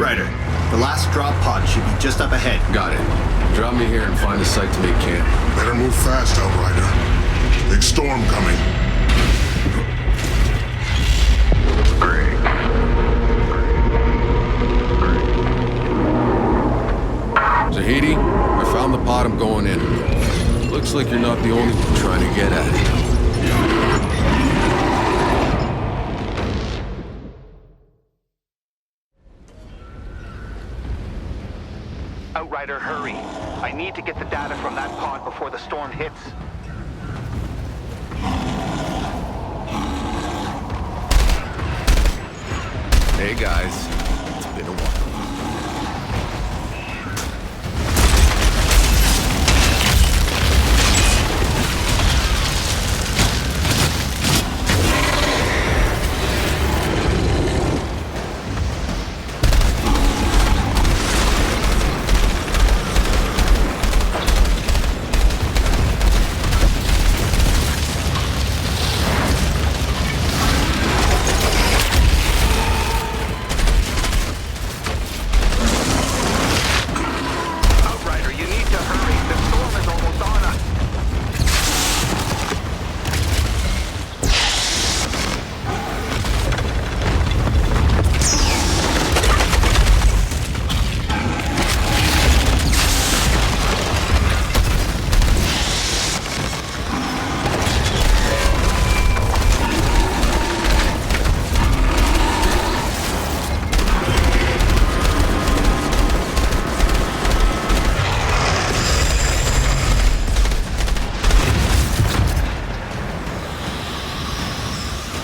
Outrider, the last drop pod should be just up ahead. Got it. Drop me here and find a site to make camp. Better move fast, Outrider. Big storm coming. Zahidi, I found the pod I'm going in. Looks like you're not the only one trying to get at it. Outrider, hurry. I need to get the data from that pod before the storm hits. Hey guys, it's been a while.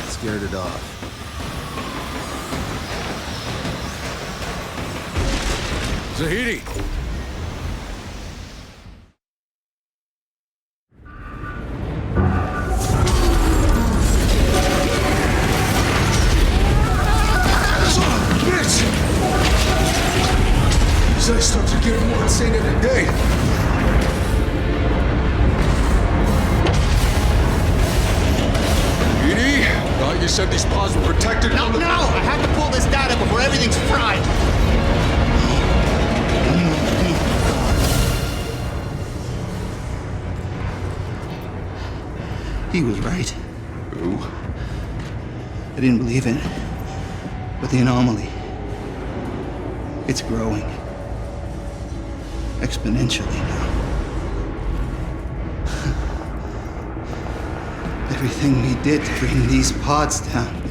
Scared it off. Zahidi! These ice storms are getting more insane every day. Thought you said these pods were protected. No! I have to pull this data before everything's fried! He was right. Who? I didn't believe it. But the anomaly, it's growing. Exponentially now. Everything we did to bring these pods down.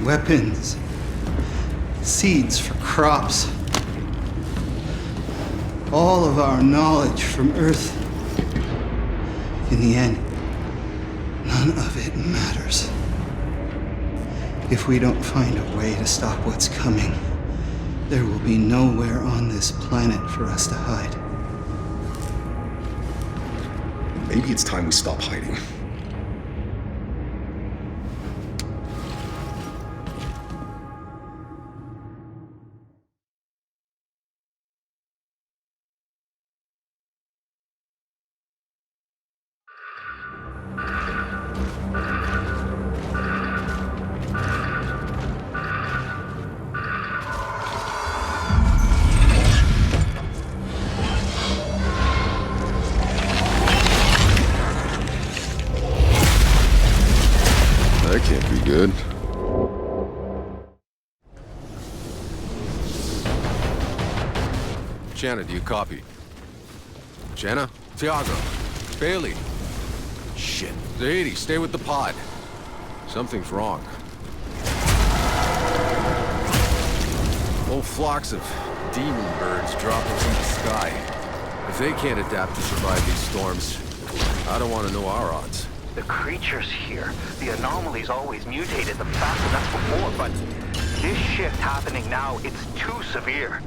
Weapons. Seeds for crops. All of our knowledge from Earth. In the end, none of it matters. If we don't find a way to stop what's coming, there will be nowhere on this planet for us to hide. Maybe it's time we stop hiding. That can't be good. Shanna, do you copy? Shanna? Tiago? Bailey? Shit. Zahidi, stay with the pod. Something's wrong. Whole flocks of demon birds dropping from the sky. If they can't adapt to survive these storms, I don't want to know our odds. The creatures here, the anomalies always mutated them faster than before, but this shift happening now, it's too severe.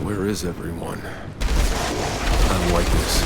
Where is everyone? I don't like this.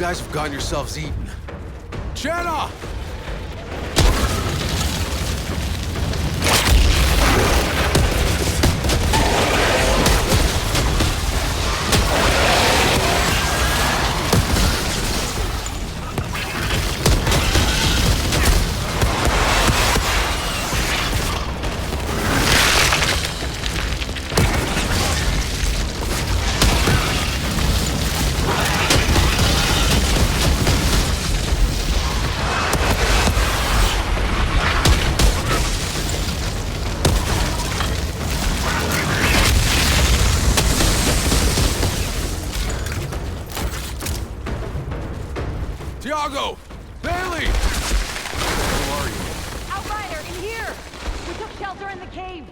guys have gotten yourselves eaten. Jenna! Tiago! Bailey! Who are you? Outrider, in here! We took shelter in the cave.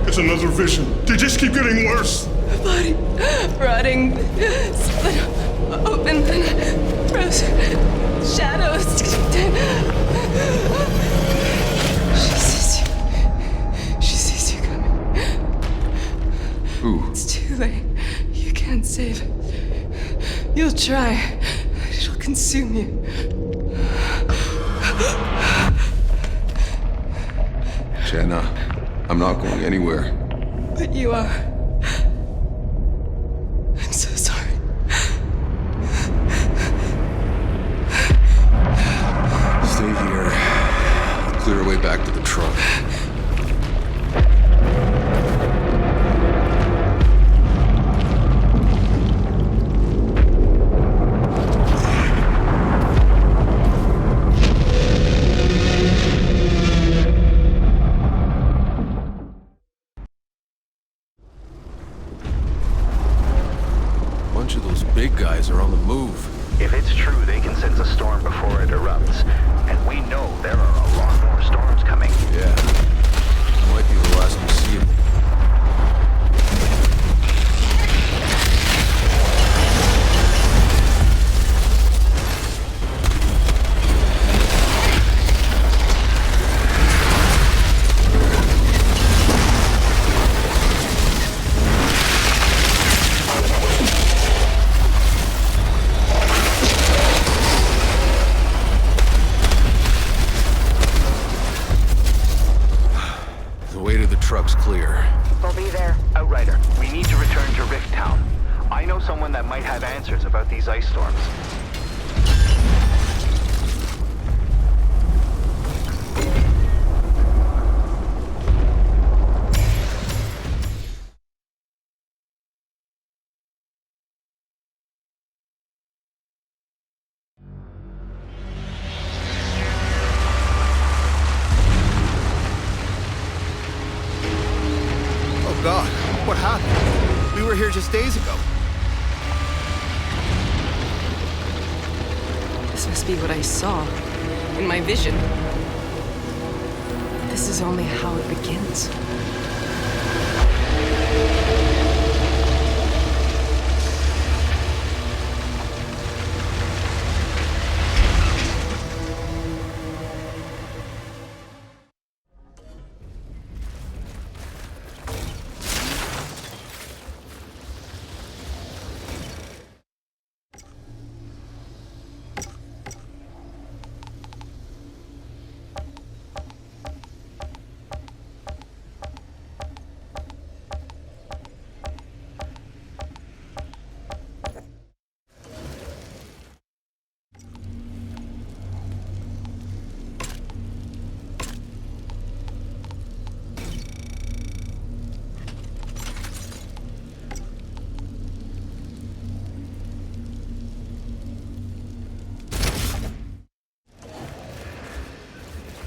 It's another vision. They just keep getting worse. Body rotting, split open, frozen, shadows. She sees you coming. Who? It's too late. You can't save it. You'll try, but it'll consume you. Jenna, I'm not going anywhere. But you are. I'm so sorry. Stay here. I'll clear a way back to the truck. Big guys are on the move. If it's true, they can sense a storm before it erupts. And we know there are a lot more storms coming. Yeah. Might be the last we see of them. Truck's clear. We'll be there. Outrider, we need to return to Rift Town. I know someone that might have answers about these ice storms. God, what happened? We were here just days ago. This must be what I saw in my vision. This is only how it begins.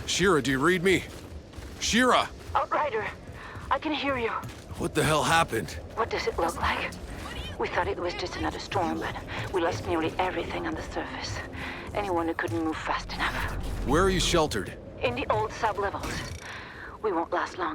Shira, do you read me? Shira! Outrider, I can hear you. What the hell happened? What does it look like? We thought it was just another storm, but we lost nearly everything on the surface. Anyone who couldn't move fast enough. Where are you sheltered? In the old sub-levels. We won't last long.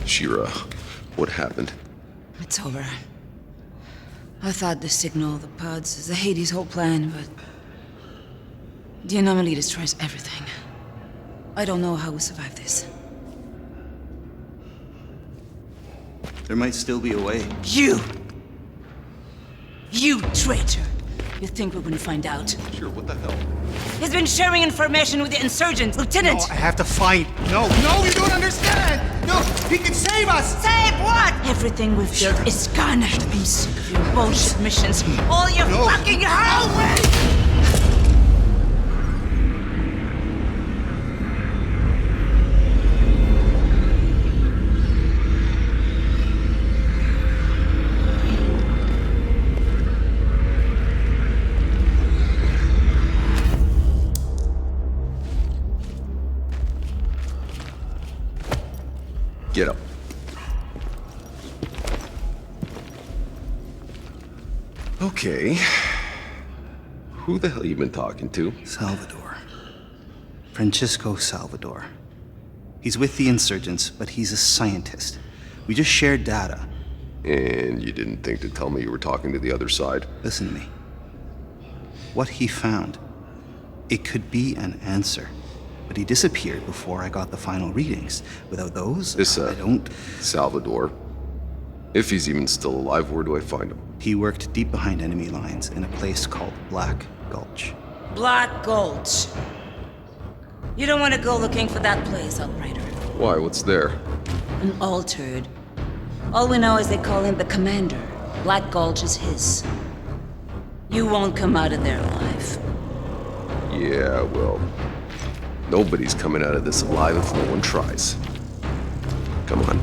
Shira, what happened? It's over. I thought the signal, the pods, the Hades' whole plan, but... the anomaly destroys everything. I don't know how we'll survive this. There might still be a way. You! You traitor! You think we're gonna find out? Shira, what the hell? He's been sharing information with the insurgents, Lieutenant! No, I have to find... No, you don't understand! No, he can save us! Save what? Everything we've built is gone. I'm sick of your bullshit missions. All your fucking hell! Get up. Okay. Who the hell you been talking to? Salvador. Francisco Salvador. He's with the insurgents, but he's a scientist. We just shared data. And you didn't think to tell me you were talking to the other side? Listen to me. What he found, it could be an answer. But he disappeared before I got the final readings. Without those, I don't... Salvador. If he's even still alive, where do I find him? He worked deep behind enemy lines in a place called Black Gulch. Black Gulch. You don't want to go looking for that place, Outrider. Why, what's there? An altered. All we know is they call him the Commander. Black Gulch is his. You won't come out of there alive. Yeah, well... nobody's coming out of this alive if no one tries. Come on.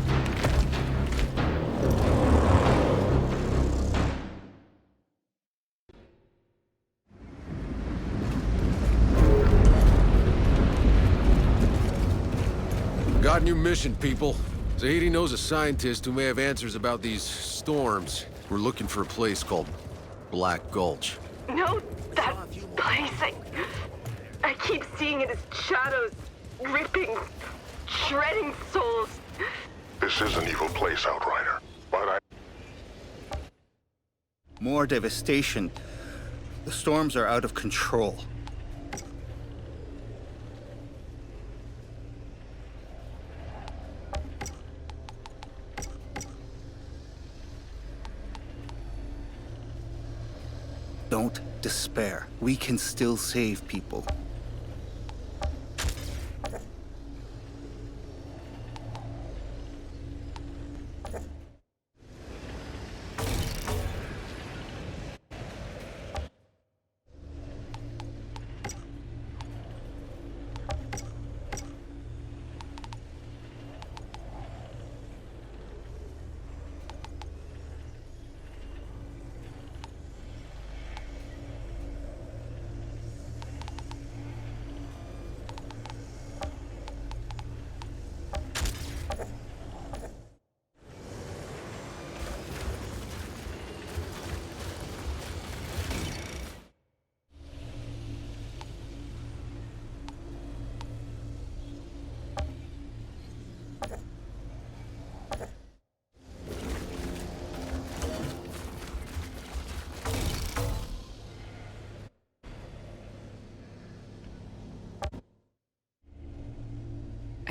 Got a new mission, people. Zahedi knows a scientist who may have answers about these storms. We're looking for a place called Black Gulch. No, that place. I keep seeing it as shadows, ripping, shredding souls. This is an evil place, Outrider. But More devastation. The storms are out of control. Don't despair. We can still save people.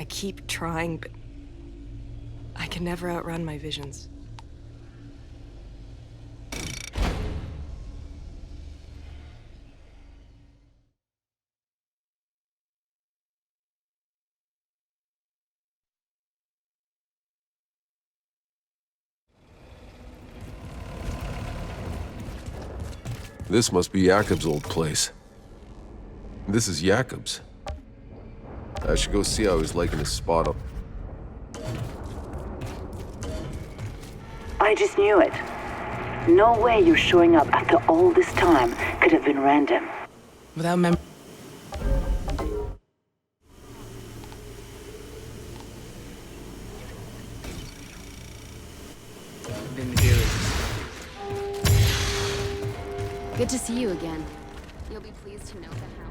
I keep trying, but I can never outrun my visions. This must be Jakob's old place. This is Jakob's. I should go see how he's liking his spot up. I just knew it. No way you're showing up after all this time could have been random. Without been here. Good to see you again. You'll be pleased to know that Howard.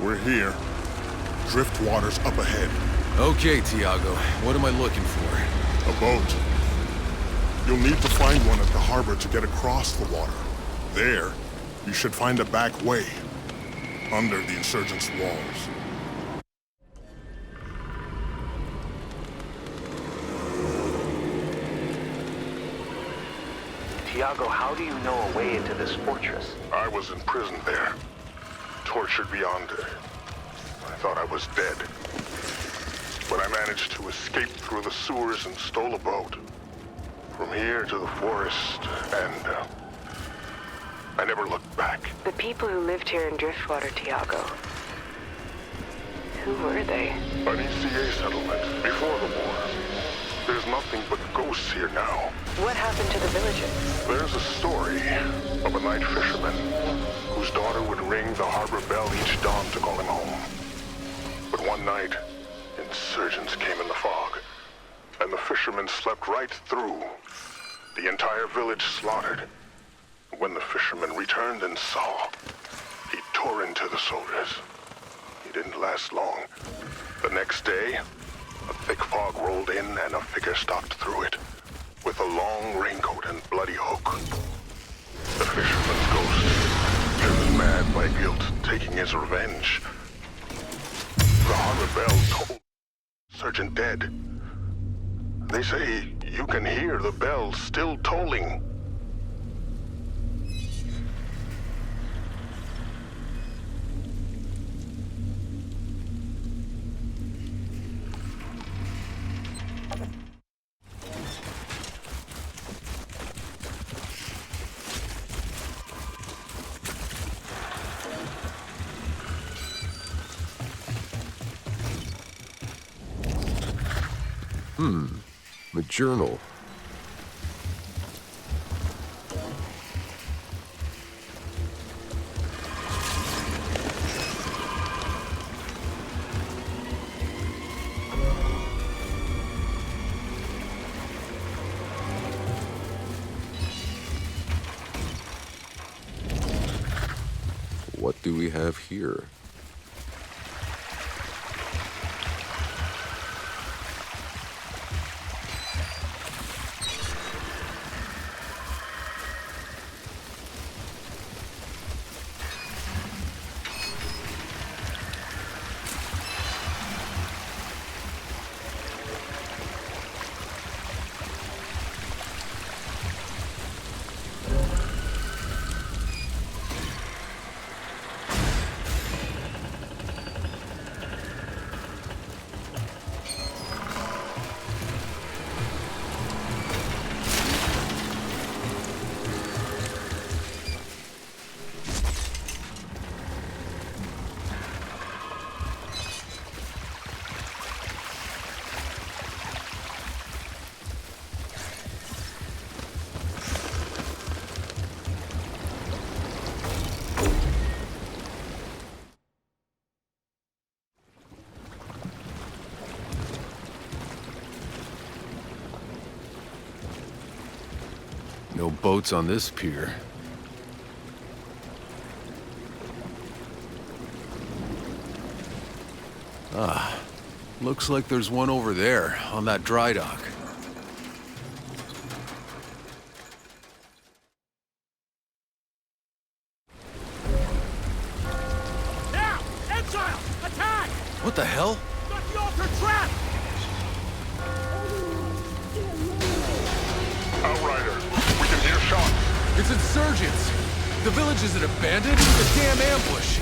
We're here. Driftwater's up ahead. Okay, Tiago. What am I looking for? A boat. You'll need to find one at the harbor to get across the water. There, you should find a back way. Under the insurgents' walls. Tiago, how do you know a way into this fortress? I was in prison there. Tortured beyond it. I thought I was dead. But I managed to escape through the sewers and stole a boat. From here to the forest, and I never looked back. The people who lived here in Driftwater, Tiago. Who were they? An ECA settlement before the war. There's nothing but ghosts here now. What happened to the villagers? There's a story of a night fisherman whose daughter would ring the harbor bell each dawn to call him home. But one night, insurgents came in the fog, and the fisherman slept right through. The entire village slaughtered. When the fisherman returned and saw, he tore into the soldiers. He didn't last long. The next day, a thick fog rolled in and a figure stalked through it, with a long raincoat and bloody hook. The fisherman's ghost, driven mad by guilt, taking his revenge. The harbor bell tolled Sergeant dead. They say you can hear the bell still tolling. A journal. What do we have here? No boats on this pier. Ah, looks like there's one over there, on that dry dock. Now! Exile! Attack! What the hell? Got the altar trapped! Outrider, we can hear shots. It's insurgents! The village isn't abandoned, it's a damn ambush!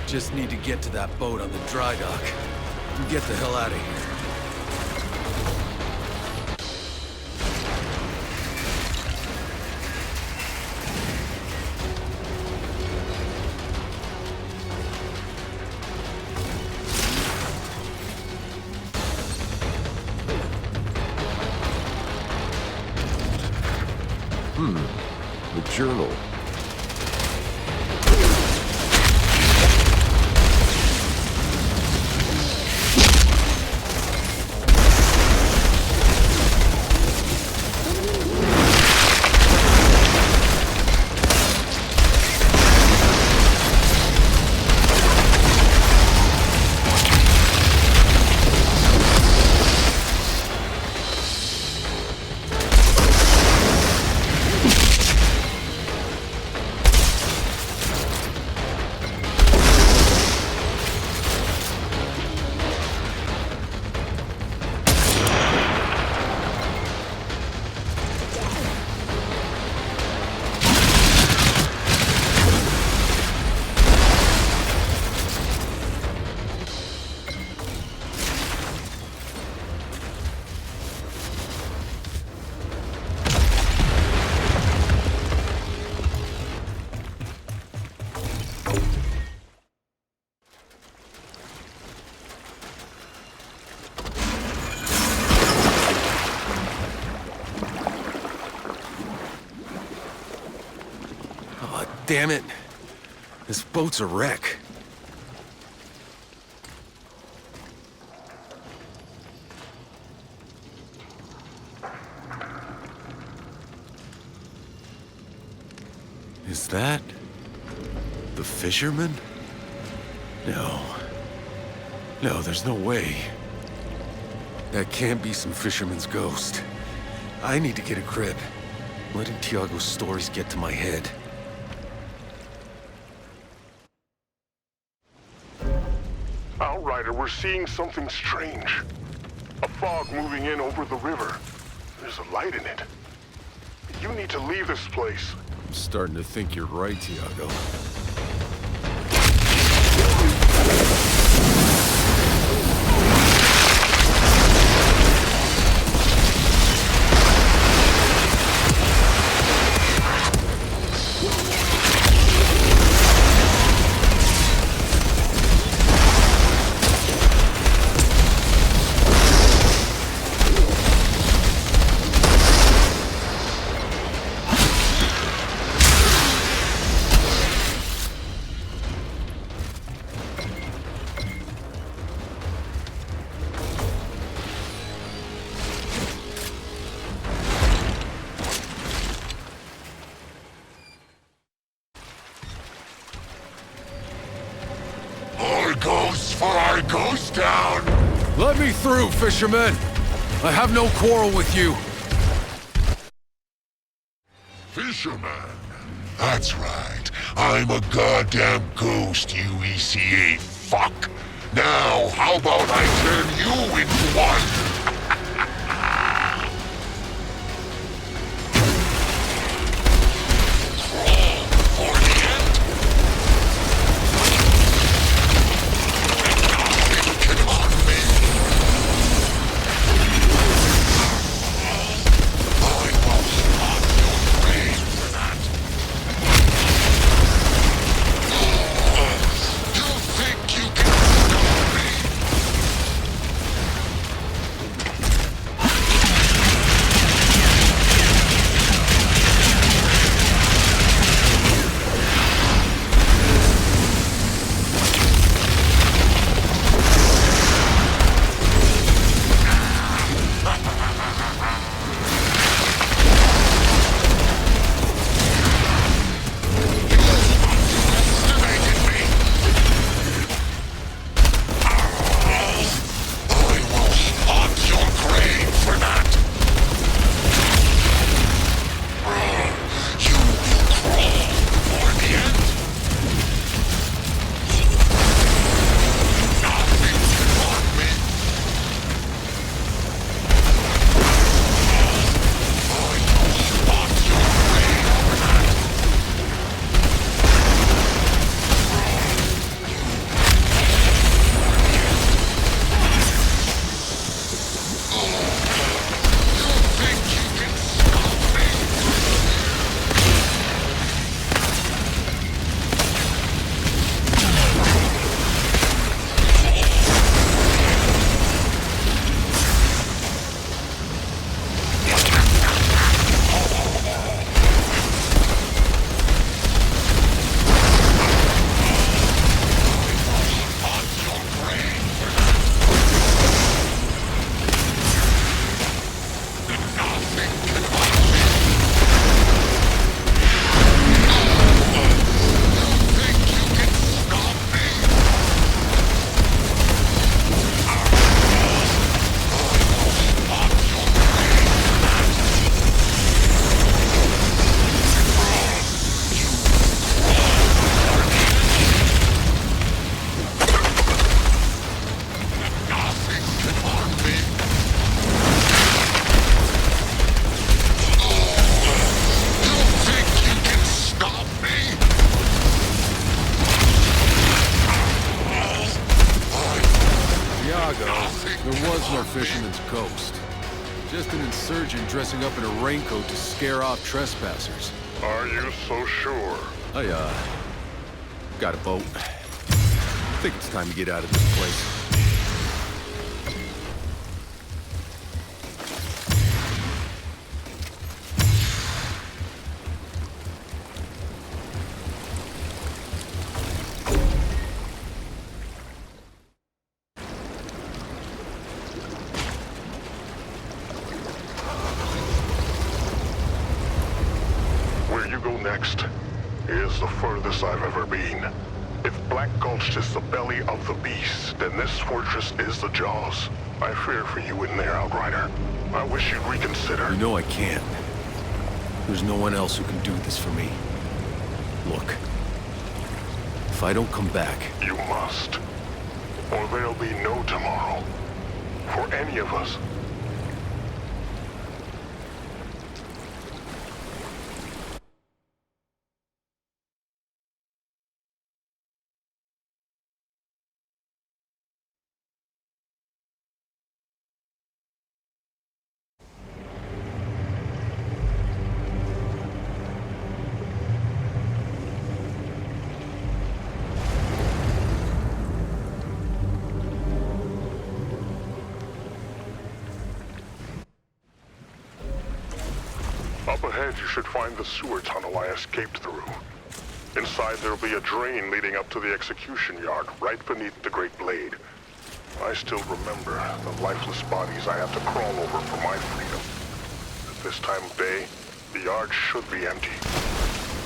Just need to get to that boat on the dry dock and get the hell out of here. The journal. Damn it. This boat's a wreck. Is that the fisherman? No. No, there's no way. That can't be some fisherman's ghost. I need to get a grip. Letting Tiago's stories get to my head. Outrider, we're seeing something strange. A fog moving in over the river. There's a light in it. You need to leave this place. I'm starting to think you're right, Tiago. goes down! Let me through, fisherman! I have no quarrel with you. Fisherman? That's right. I'm a goddamn ghost, you ECA fuck. Now, how about I turn you into one? There was no fisherman's ghost. Just an insurgent dressing up in a raincoat to scare off trespassers. Are you so sure? I, got a boat. I think it's time to get out of this place. Where you go next is the furthest I've ever been. If Black Gulch is the belly of the beast, then this fortress is the jaws. I fear for you in there, Outrider. I wish you'd reconsider. You know I can't. There's no one else who can do this for me. Look, if I don't come back... You must. Or there'll be no tomorrow. For any of us. Up ahead, you should find the sewer tunnel I escaped through. Inside, there'll be a drain leading up to the execution yard, right beneath the Great Blade. I still remember the lifeless bodies I had to crawl over for my freedom. At this time of day, the yard should be empty.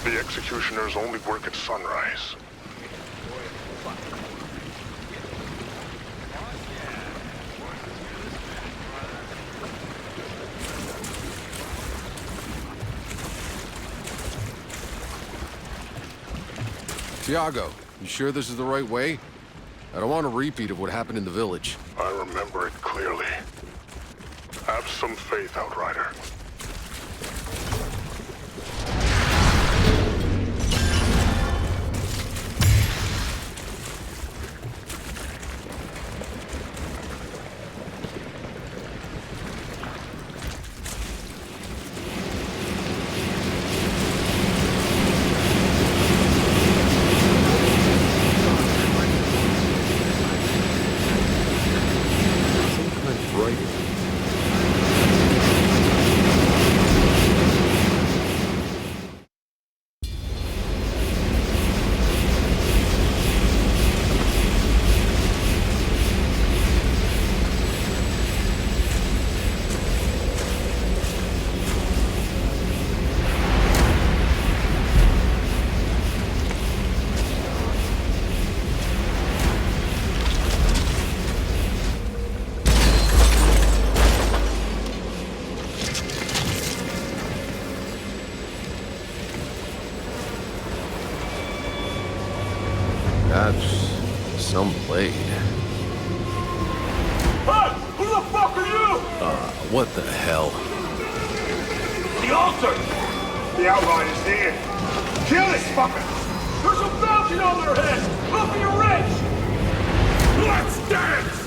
The executioners only work at sunrise. Tiago, you sure this is the right way? I don't want a repeat of what happened in the village. I remember it clearly. Have some faith, Outrider. That's some blade. Hey! Who the fuck are you? What the hell? The altar! The Outriders here. Kill this fucker! There's a mountain on their heads! Up in your ridge! Let's dance!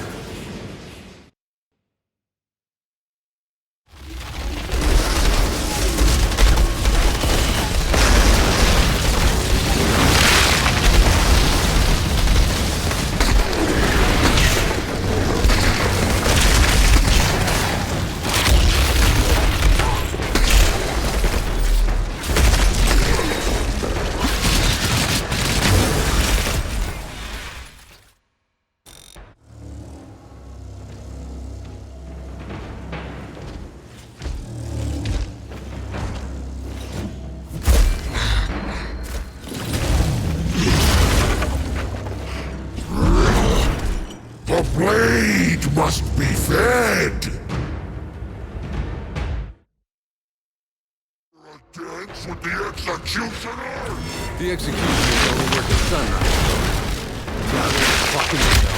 The blade must be fed! A dance with the executioner? The executioners only work at sunrise. Got rid of fucking window.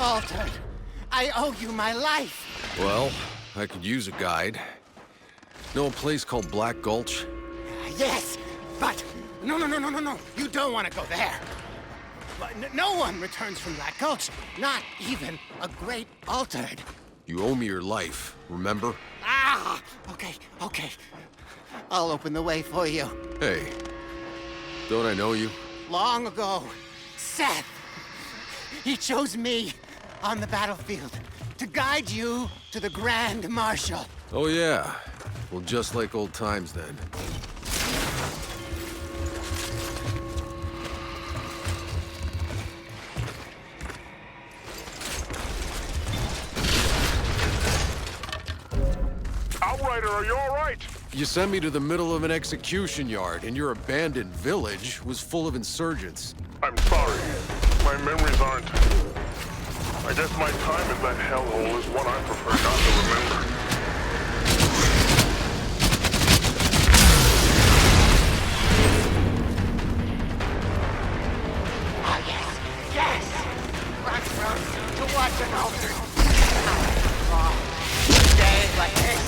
Altered, I owe you my life. Well, I could use a guide. Know a place called Black Gulch? Yes, but no. You don't want to go there. No one returns from Black Gulch, not even a great Altered. You owe me your life, remember? Okay. I'll open the way for you. Hey, Don't I know you? Long ago, Seth, he chose me on the battlefield to guide you to the Grand Marshal. Oh yeah. Well, just like old times then. Outrider, are you all right? You sent me to the middle of an execution yard, and your abandoned village was full of insurgents. I'm sorry. My memories aren't... I guess my time in that hellhole is one I prefer not to remember. Ah, yes, yes! Crossroads to watch an altar. Oh, days like this.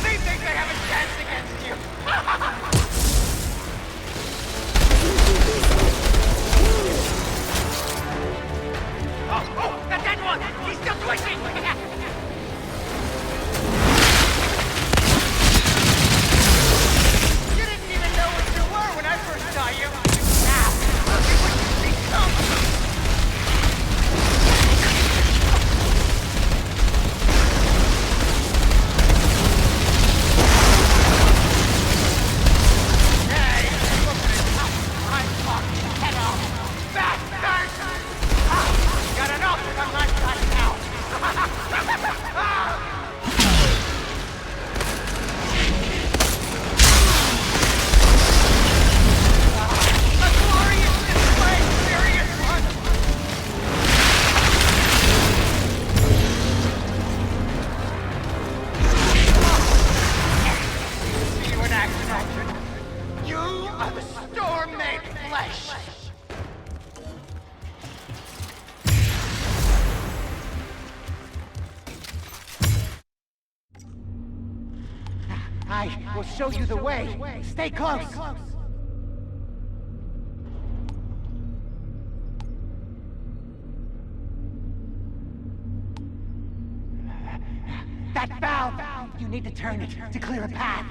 They think they have a chance against you. Oh, the dead one! He's still twitching! You didn't even know what you were when I first saw you. Now, look at what you've become. Hey, look at it. I'm fucking head off. Bastard! Got an altar on my side now. A glorious display, serious one. See you in action, Aldrin. You are the storm made flesh. I will show you the way. Stay close. That valve! You need to turn it to clear a path.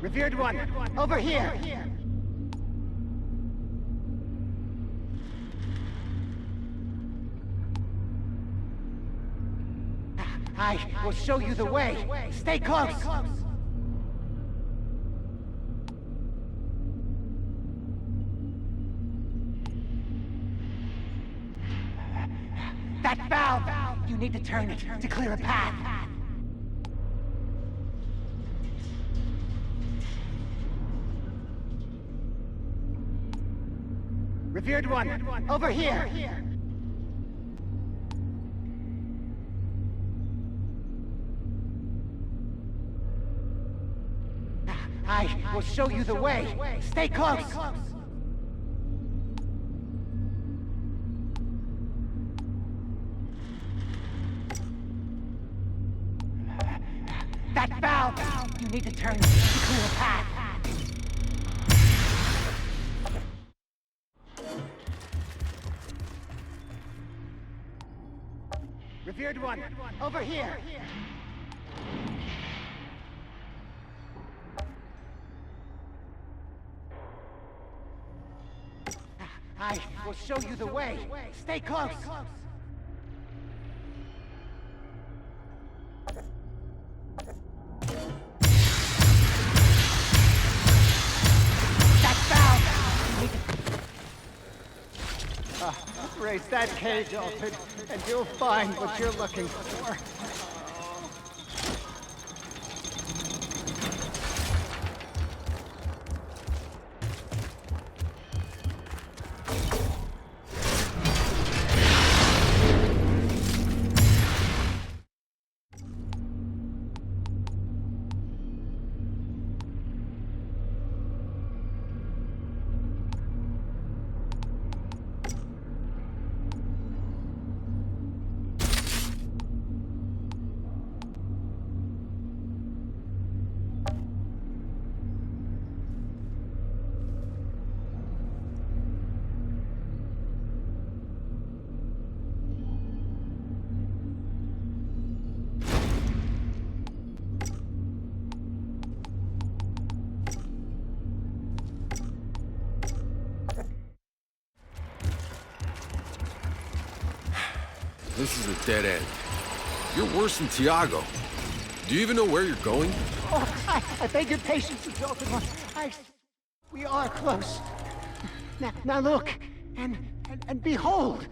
Revered one, over here. I will show you the way. Stay close. That valve! You need to turn it to clear a path. Revered one, over here. I will show you the way. Stay close. That valve! You need to turn to clear a path. Revered one, over here. I will show you the way. Stay close. That valve! Raise that cage, Alfred, and you'll find what you're looking for. this is a dead end. You're worse than Tiago. Do you even know where you're going? Oh, I beg your patience, Exalted One. We are close. Now look, and behold!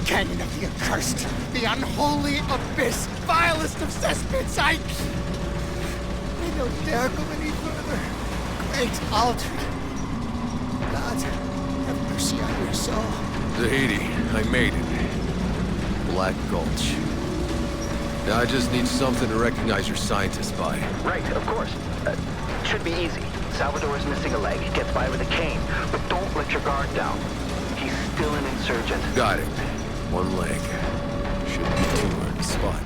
Canyon of the accursed, the unholy abyss, vilest of cesspits, I don't dare go any further. Great altered. God, have mercy on your soul. Zahedi, I made it. Black Gulch. Now I just need something to recognize your scientist by. Right, of course. Should be easy. Salvador's missing a leg, gets by with a cane, but don't let your guard down. He's still an insurgent. Got it. One leg. Should be anywhere in the spot.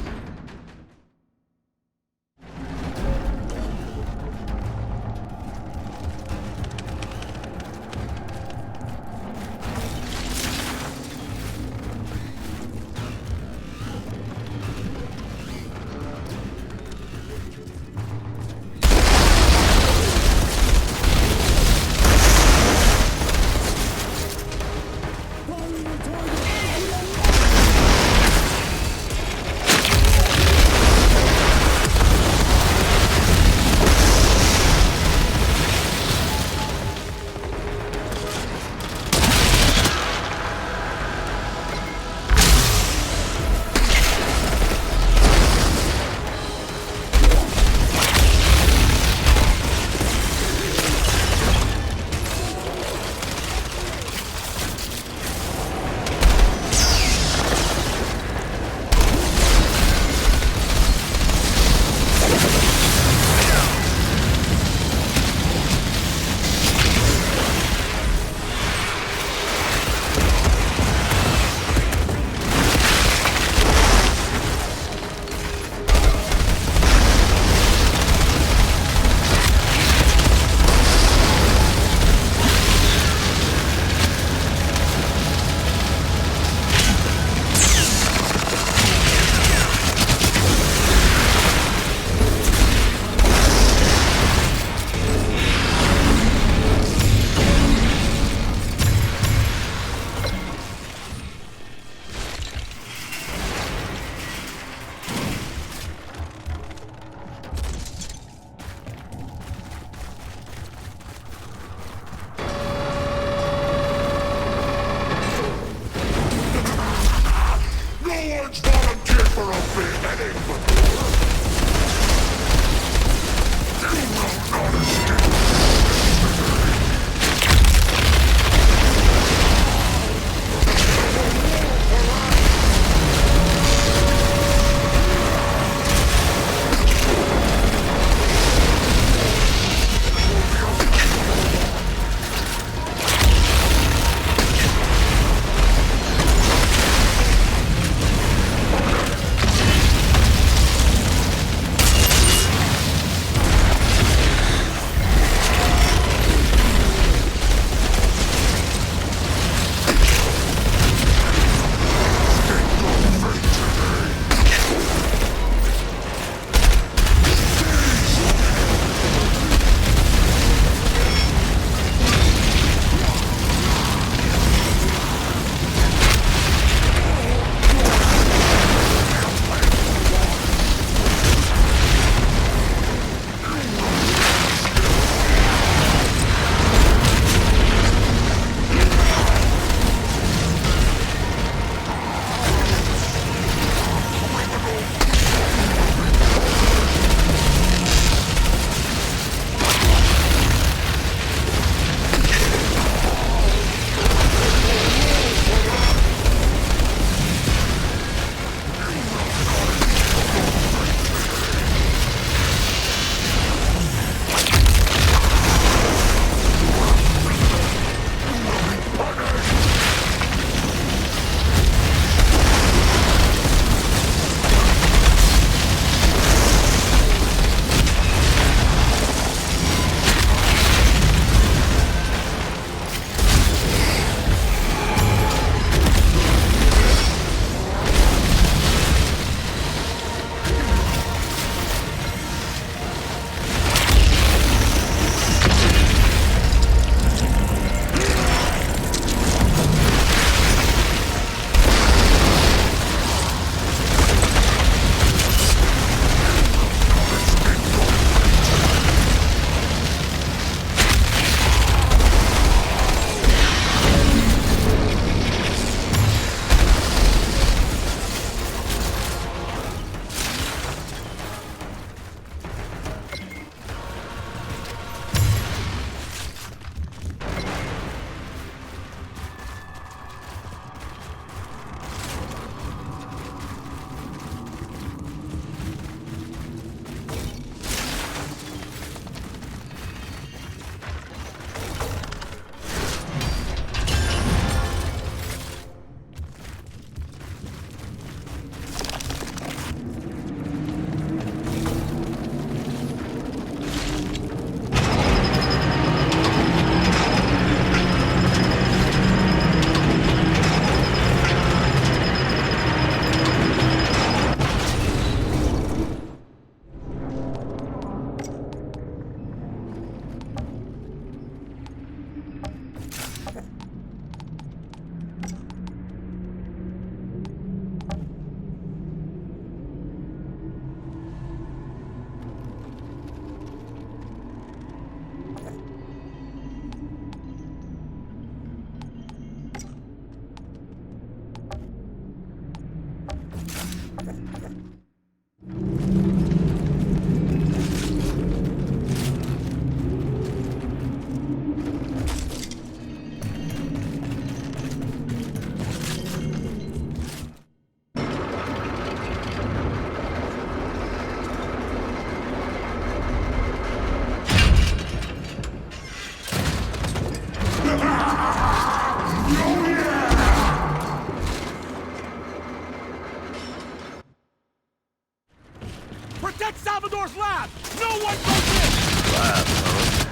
Protect Salvador's lab! No one goes in! Lab, huh?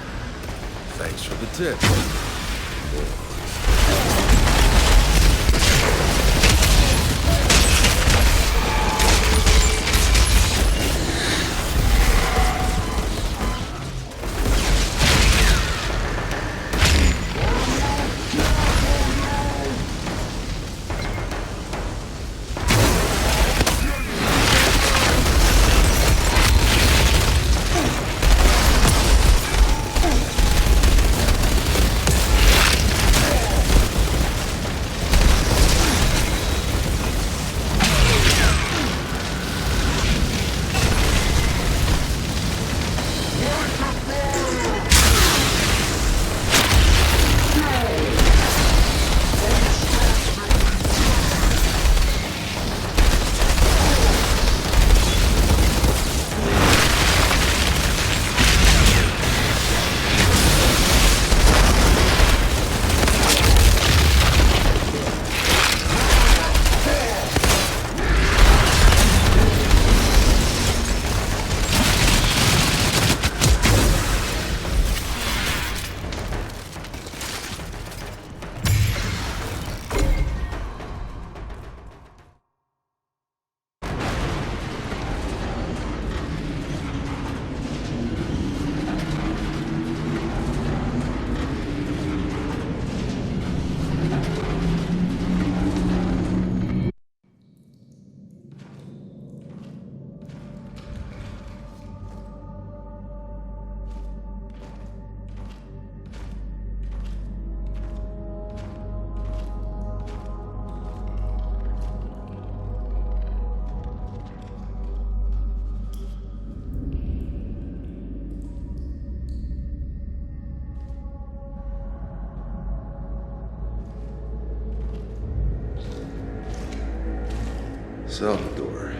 Thanks for the tip. Salvador.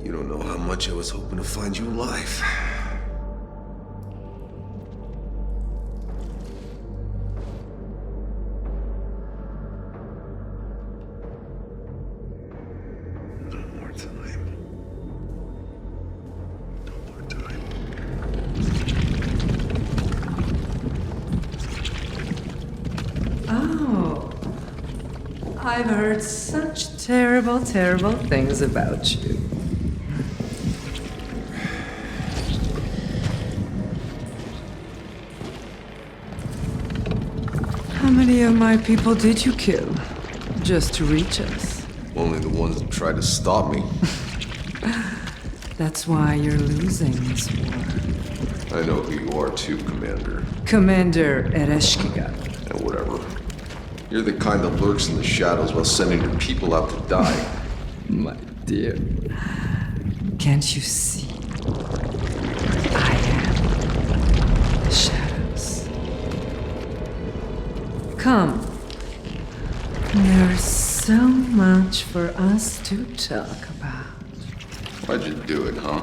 You don't know how much I was hoping to find you alive. No more time. No more time. Oh. I've heard such terrible, terrible things about you. How many of my people did you kill? Just to reach us? Only the ones that tried to stop me. That's why you're losing this war. I know who you are too, Commander. Commander Ereshkigal. And whatever. You're the kind that lurks in the shadows while sending your people out to die. My dear. Can't you see? I am the shadows. Come. There's so much for us to talk about. Why'd you do it, huh?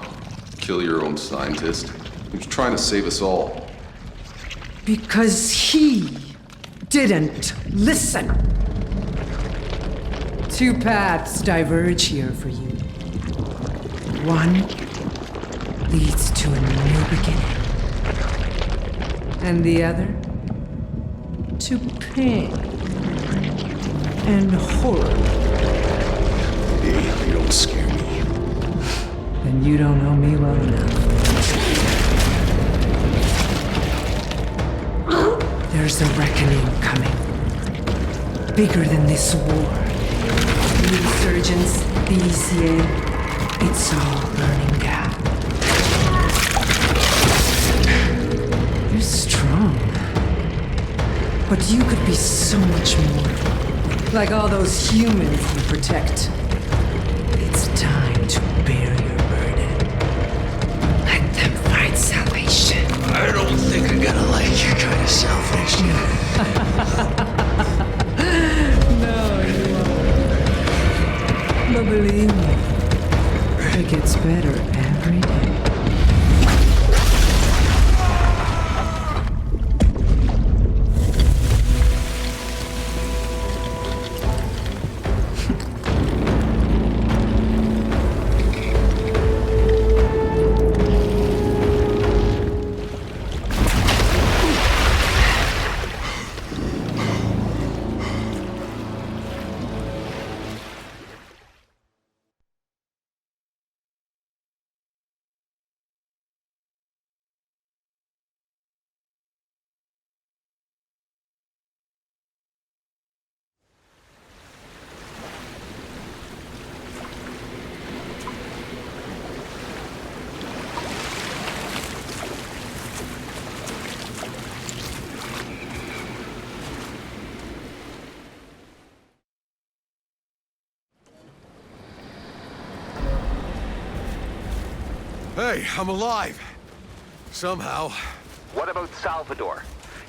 Kill your own scientist? He was trying to save us all. Because he didn't listen. Two paths diverge here for you. One leads to a new beginning. And the other to pain and horror. Hey, you don't scare me. Then you don't know me well enough. There's a reckoning coming. Bigger than this war. The insurgents, the ECA, it's all burning down. You're strong. But you could be so much more. Like all those humans you protect. It's time to bear your burden. Let them find salvation. I don't think I'm gonna like your kind of salvation. No, you won't. But believe me, it gets better every day. Hey, I'm alive. Somehow. What about Salvador?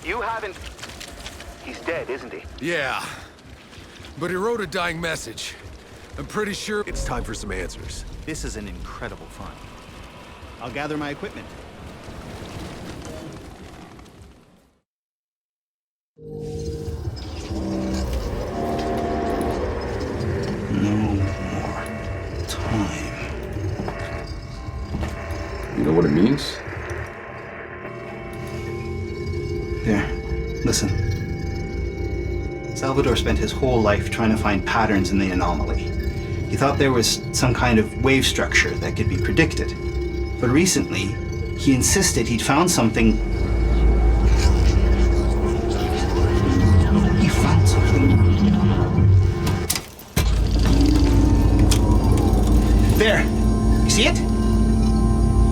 You haven't... He's dead, isn't he? Yeah. But he wrote a dying message. I'm pretty sure it's time for some answers. This is an incredible find. I'll gather my equipment. No more time. You know what it means? Here, listen. Salvador spent his whole life trying to find patterns in the anomaly. He thought there was some kind of wave structure that could be predicted. But recently, he insisted he'd found something. He found something. There! You see it?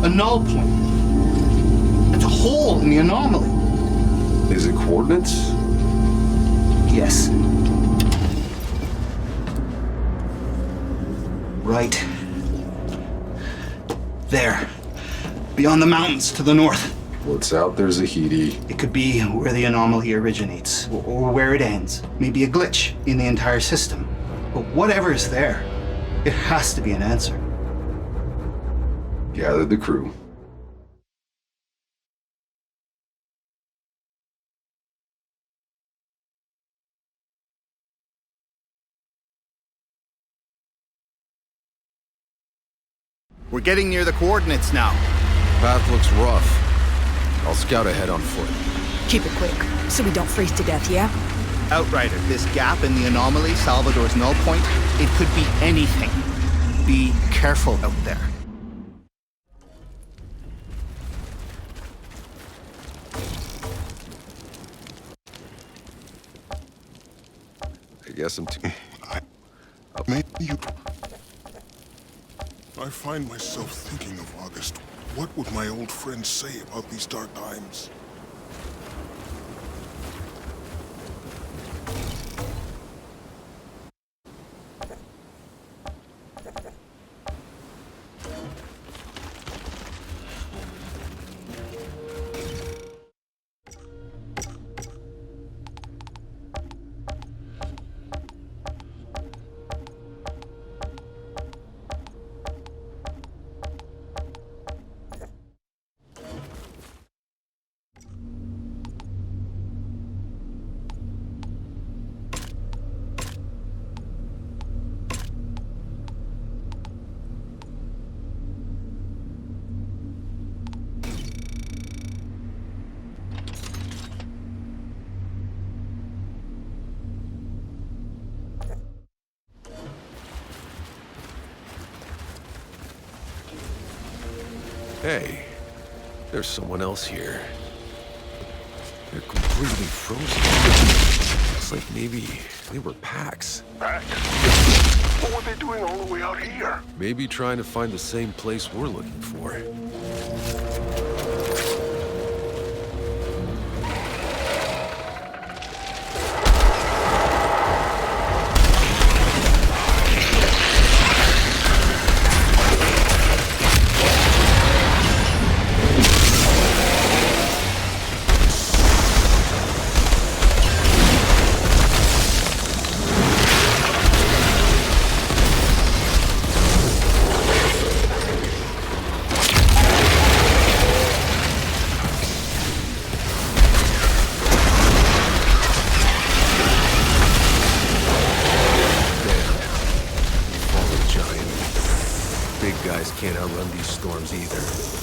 A null point. It's a hole in the anomaly. Is it coordinates? Yes. Right. There. Beyond the mountains to the north. What's out there's a Zahedi. It could be where the anomaly originates, or where it ends. Maybe a glitch in the entire system. But whatever is there, it has to be an answer. Gather the crew. We're getting near the coordinates now. Path looks rough. I'll scout ahead on foot. Keep it quick, so we don't freeze to death, yeah? Outrider, this gap in the anomaly, Salvador's null point, it could be anything. Be careful out there. I guess I'm too... Maybe you... I find myself thinking of August. What would my old friends say about these dark times? Hey, there's someone else here. They're completely frozen. Looks like maybe they were packs. Packs? What were they doing all the way out here? Maybe trying to find the same place we're looking for. can't outrun these storms either.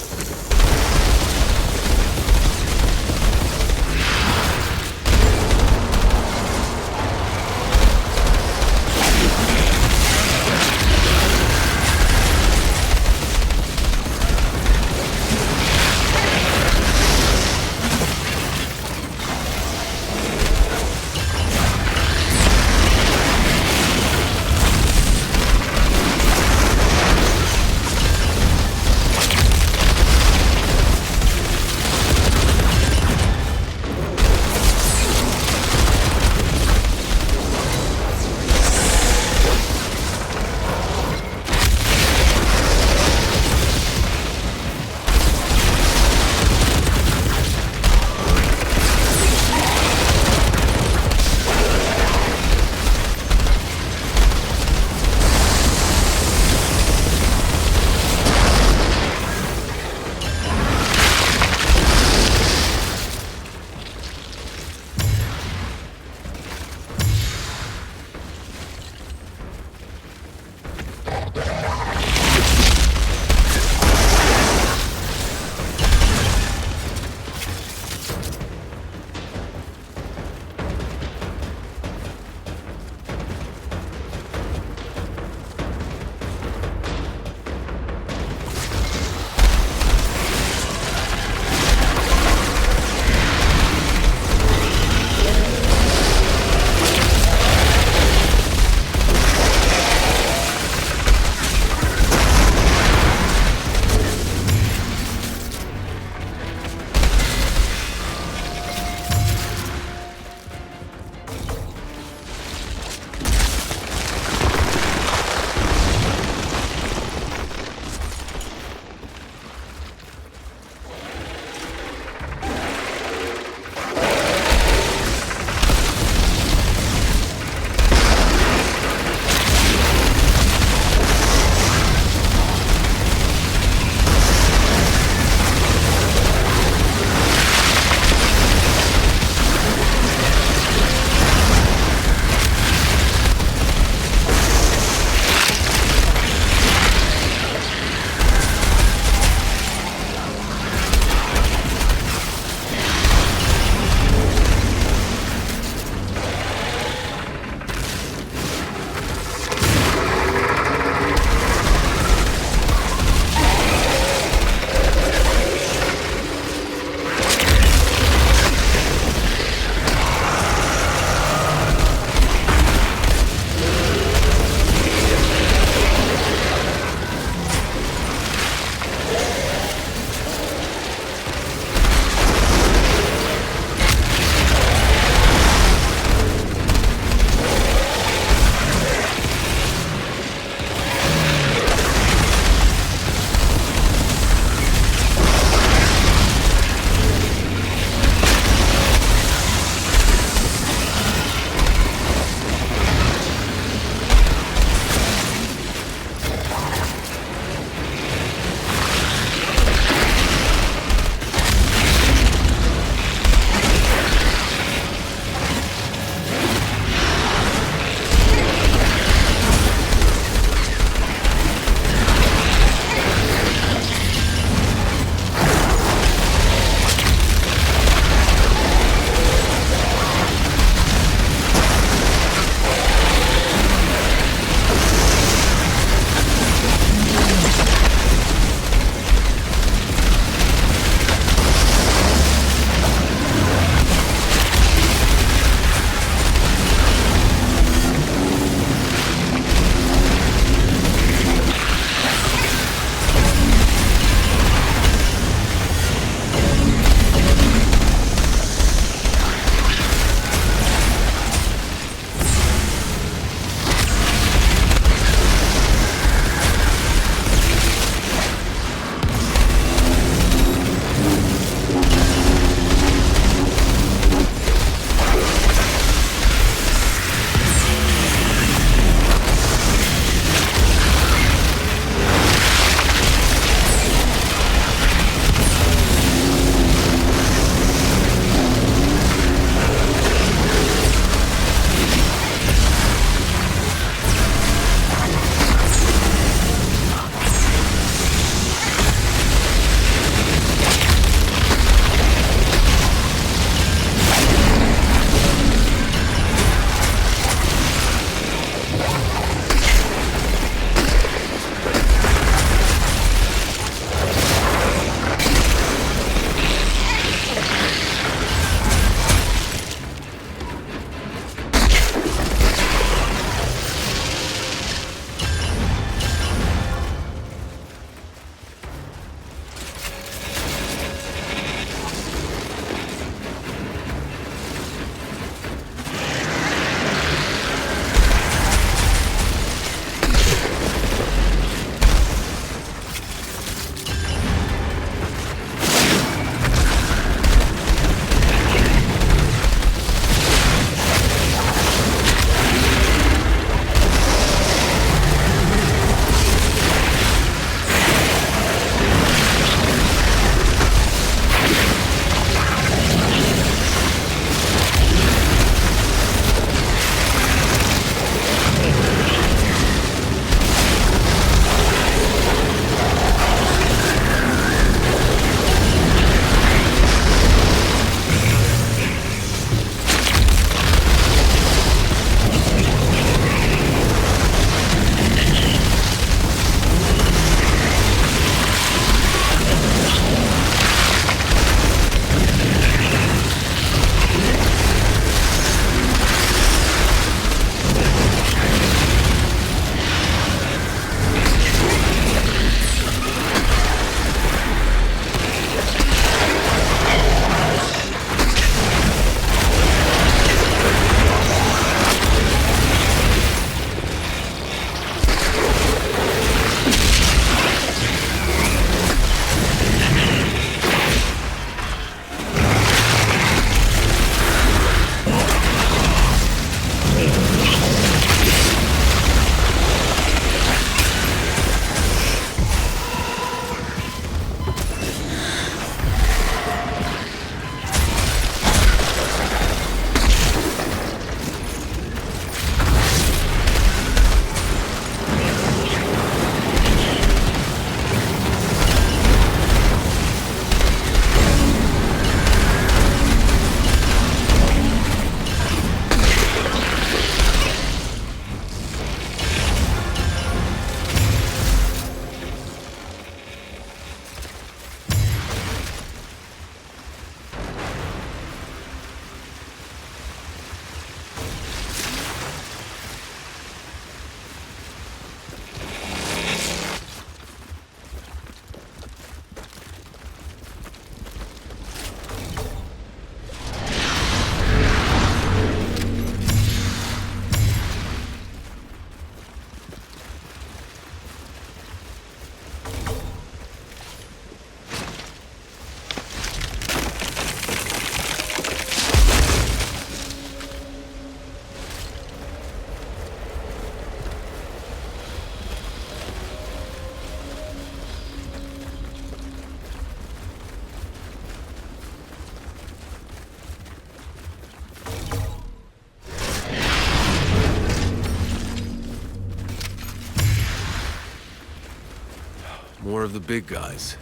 More of the big guys.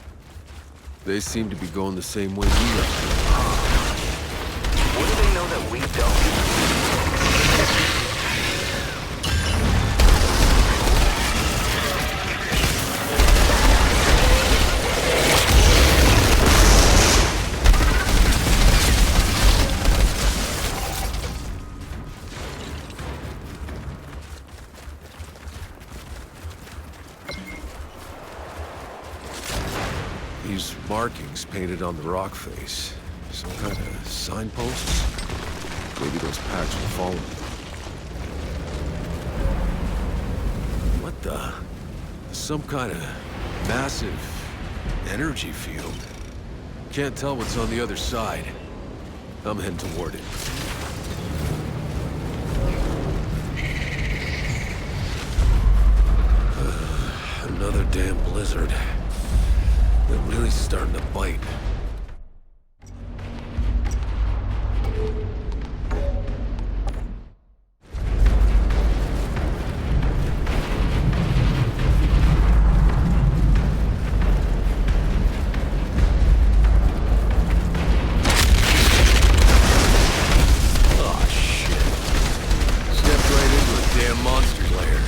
They seem to be going the same way we are. What do they know that we don't? These markings painted on the rock face. Some kind of signposts? Maybe those packs will follow them. What the? Some kind of massive energy field. Can't tell what's on the other side. I'm heading toward it. Another damn blizzard. They're really starting to bite. Oh, shit. Stepped right into a damn monster lair.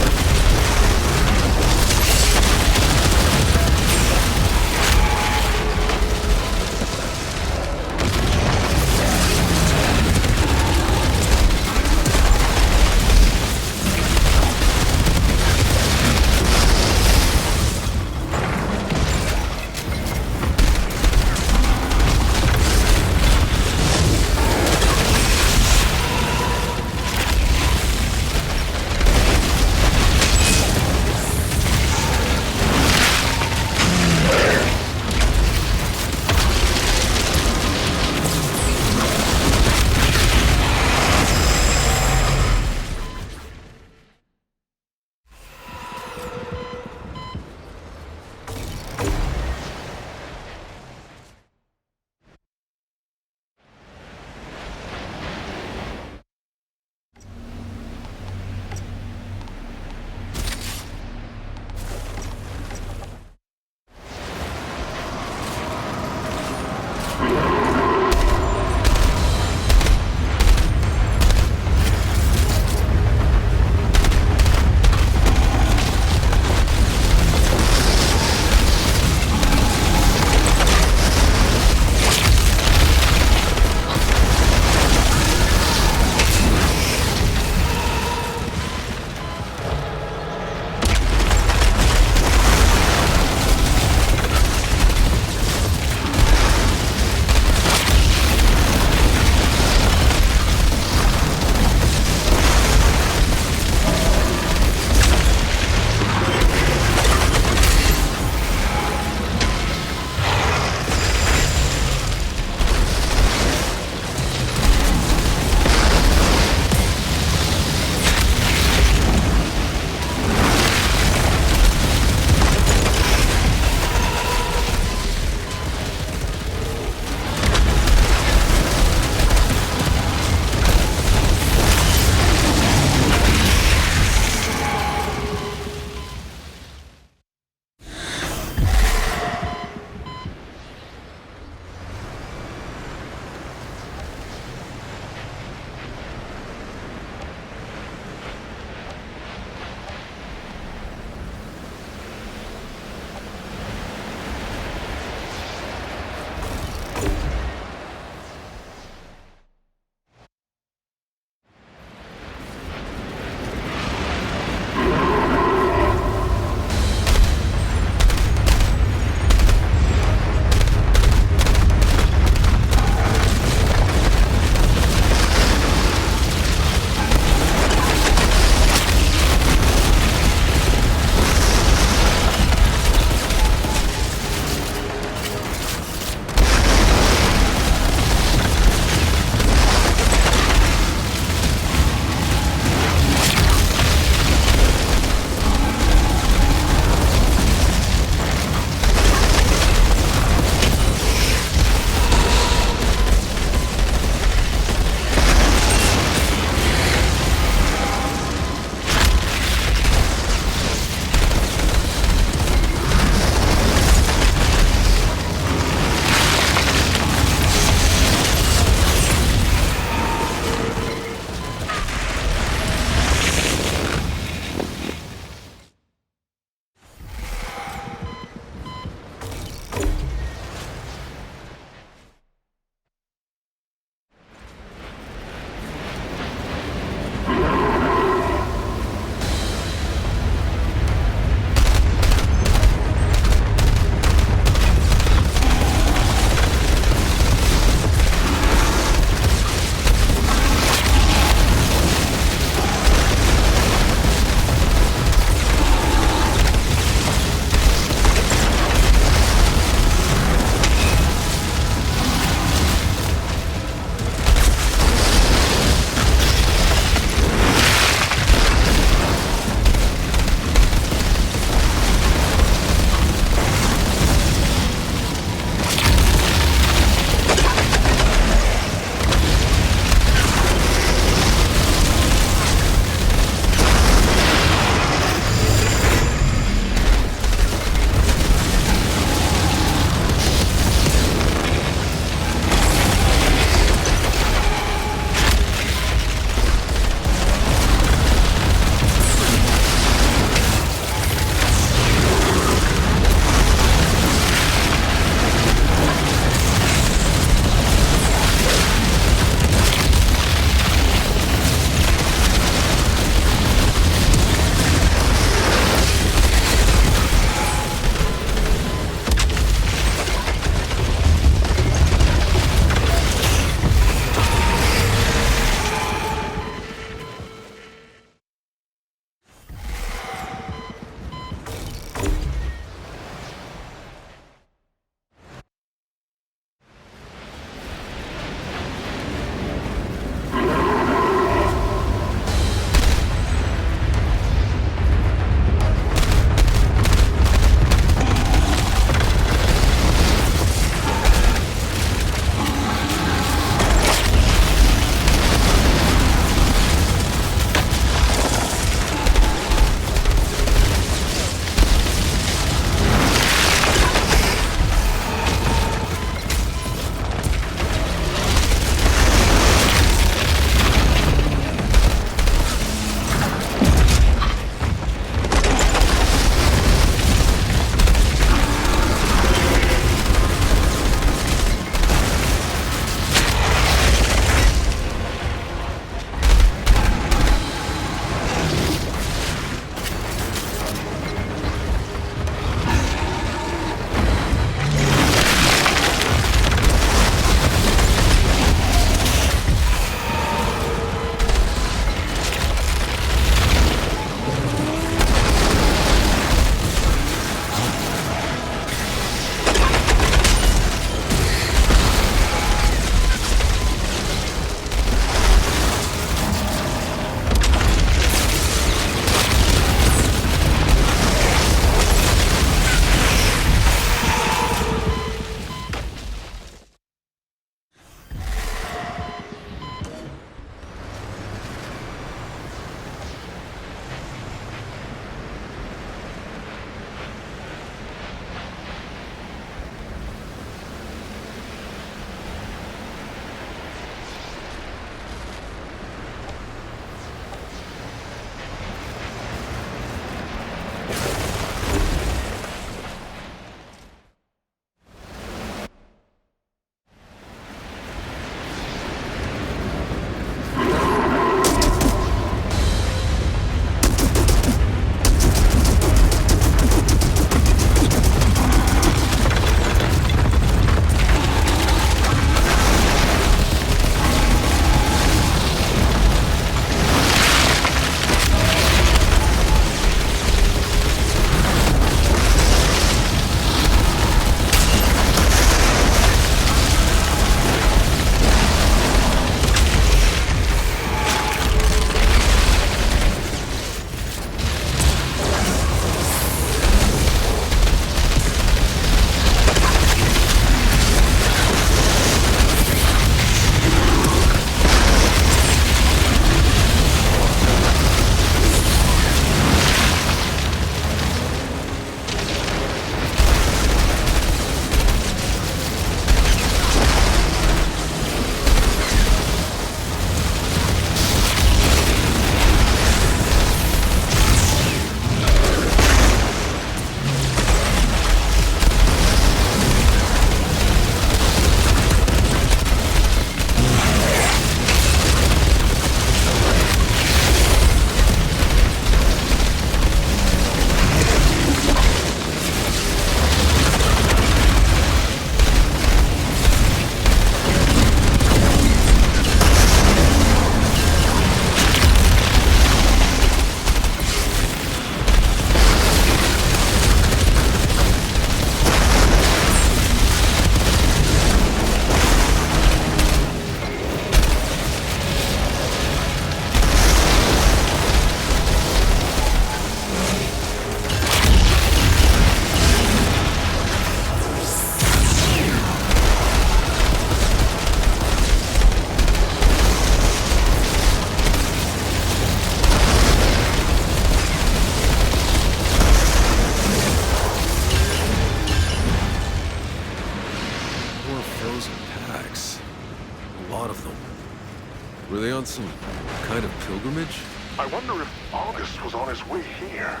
pilgrimage? I wonder if August was on his way here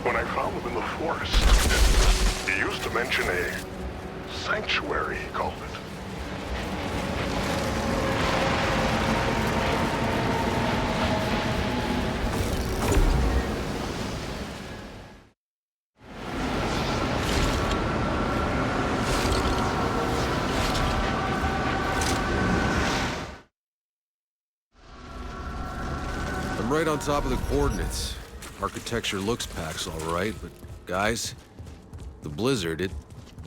when I found him in the forest. He used to mention a sanctuary, he called it. I'm right on top of the coordinates. Architecture looks packed all right, but guys, the blizzard, it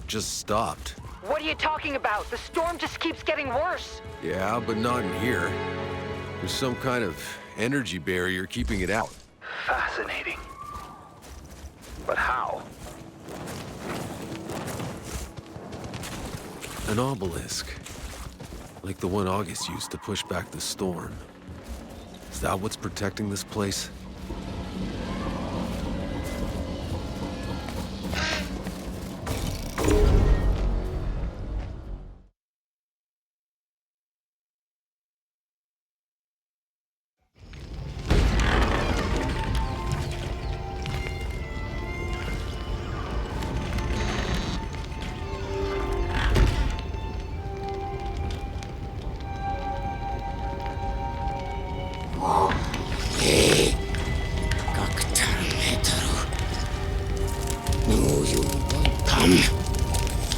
just stopped. What are you talking about? The storm just keeps getting worse. Yeah, but not in here. There's some kind of energy barrier keeping it out. Fascinating. But how? An obelisk. Like the one August used to push back the storm. Is that what's protecting this place?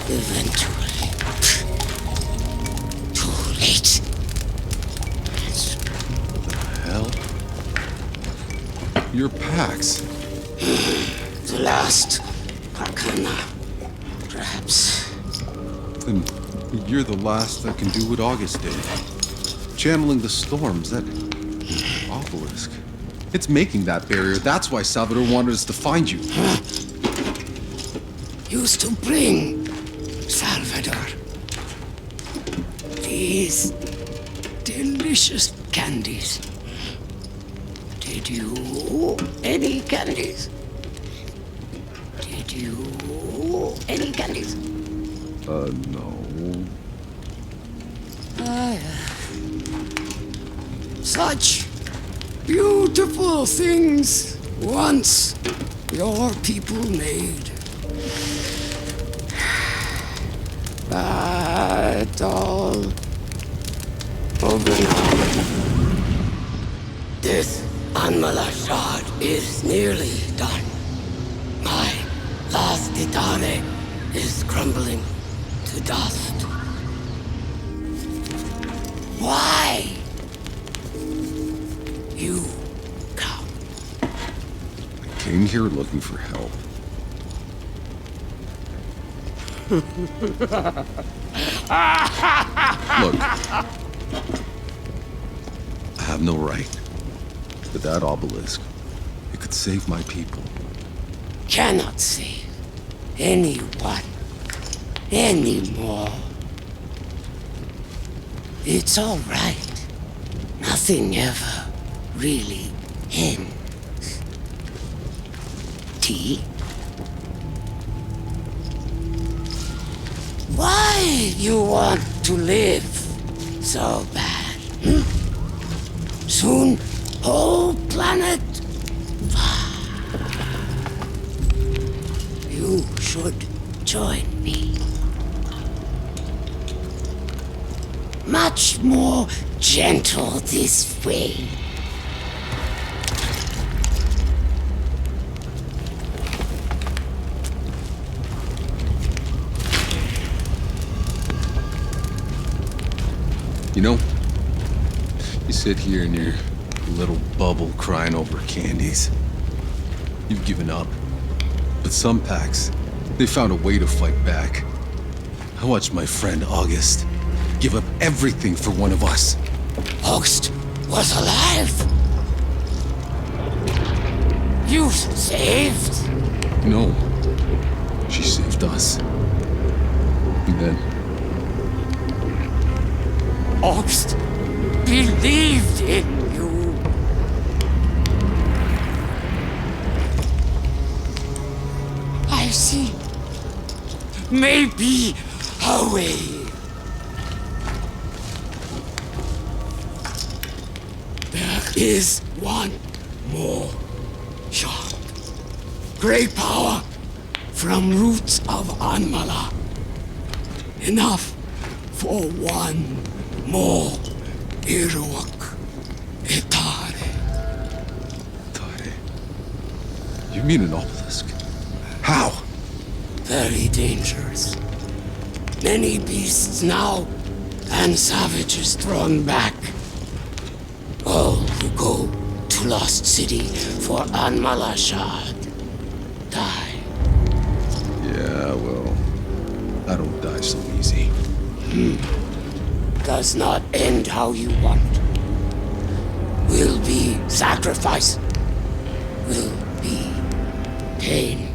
Eventually. Too late. Hell? Your packs. The last arcana, perhaps. Then you're the last that can do what August did. Channeling the storms, that obelisk. It's making that barrier. That's why Salvador wanted us to find you. Used to bring Salvador these delicious candies. Did you any candies? Did you any candies? No. Such beautiful things once your people made. But all over now. This Anmalashad is nearly done. My last guitare is crumbling to dust. Why? You come. I came here looking for help. Look, I have no right. But that obelisk, it could save my people. Cannot save anyone anymore. It's all right. Nothing ever really ends. Tea? Why you want to live so bad? Soon, whole planet. You should join me. Much more gentle this way. You know, you sit here in your little bubble crying over candies. You've given up. But some packs, they found a way to fight back. I watched my friend August give up everything for one of us. August was alive. You saved? No, she saved us. And then August believed in you. I see. Maybe a way. is one more shard. Great power from roots of Anmala. Enough for one more Iruak Etare. Etare? You mean an obelisk? How? Very dangerous. Many beasts now, and savages thrown back. All who go to Lost City for Anmala Shard die. Yeah, well, I don't die so easy. Does not end how you want. Will be sacrifice. Will be pain.